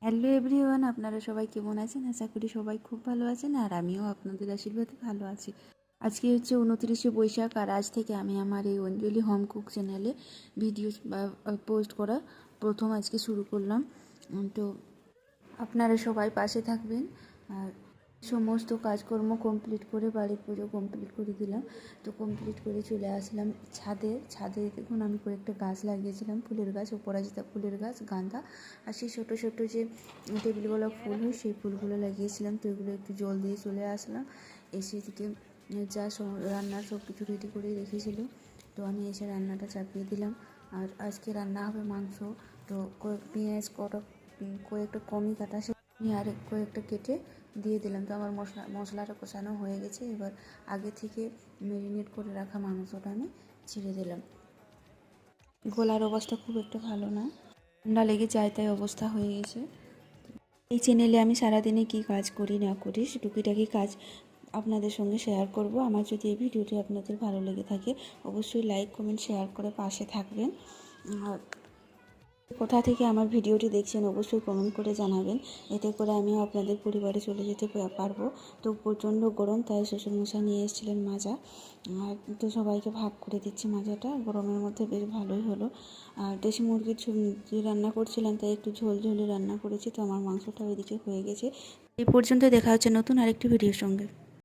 Hello everyone, আপনারা সবাই কেমন আছেন? আশা করি সবাই খুব ভালো আছেন, আর আমিও আপনাদের আশীর্বাদে ভালো আছি। আজকে হচ্ছে 29শে বৈশাখ, আর আজ থেকে আমি আমার এই অঞ্জলি হোম কুক চ্যানেলে ভিডিও পোস্ট করা প্রথম আজকে শুরু করলাম। তো আপনারা সবাই পাশে থাকবেন। আর সমস্ত কাজকর্ম কমপ্লিট করে বাড়ির পুজো কমপ্লিট করে দিলাম। তো কমপ্লিট করে চলে আসলাম ছাদে দেখুন আমি কয়েকটা গাছ লাগিয়েছিলাম, ফুলের গাছ, অপরাজিতা ফুলের গাছ, গাঁদা, আর সেই ছোটো ছোটো যে টেবিলগুলো ফুল হয় সেই ফুলগুলো লাগিয়েছিলাম। তো এগুলো একটু জল দিয়ে চলে আসলাম। এসে থেকে যা রান্নার সব কিছু রেডি করে রেখেছিল, তো আমি এসে রান্নাটা চাপিয়ে দিলাম। আর আজকে রান্না হবে মাংস। তো পেঁয়াজ কয়েকটা কমই কাটা, আমি আর কয়েকটা কেটে দিয়ে দিলাম। তো আমার মশলাটা কষানো হয়ে গেছে। এবার আগে থেকে ম্যারিনেট করে রাখা মাংসটা আমি ছেড়ে দিলাম। গলার অবস্থা খুব একটা ভালো না, ঠান্ডা লেগে যায়, তাই অবস্থা হয়ে গেছে। এই চ্যানেলে আমি সারাদিনে কি কাজ করি না করি সে টুকিটাকি কাজ আপনাদের সঙ্গে শেয়ার করব। আমার যদি এই ভিডিওটি আপনাদের ভালো লেগে থাকে অবশ্যই লাইক কমেন্ট শেয়ার করে পাশে থাকবেন। আর কোথা থেকে আমার ভিডিওটি দেখছেন অবশ্যই কমেন্ট করে জানাবেন, এতে করে আমিও আপনাদের পরিবারে চলে যেতে পারবো। তো প্রচণ্ড গরম, তাই শ্বশুরমশাই নিয়ে এসেছিলেন মাজা। আর তো সবাইকে ভাগ করে দিচ্ছি মাজাটা, গরমের মধ্যে বেশ ভালোই হলো। আর দেশি মুরগির যে রান্না করছিলাম তাই একটু ঝোল ঝোলে রান্না করেছি। তো আমার মাংসটা ওইদিকে হয়ে গেছে। এই পর্যন্ত দেখা হচ্ছে নতুন আরেকটি ভিডিওর সঙ্গে।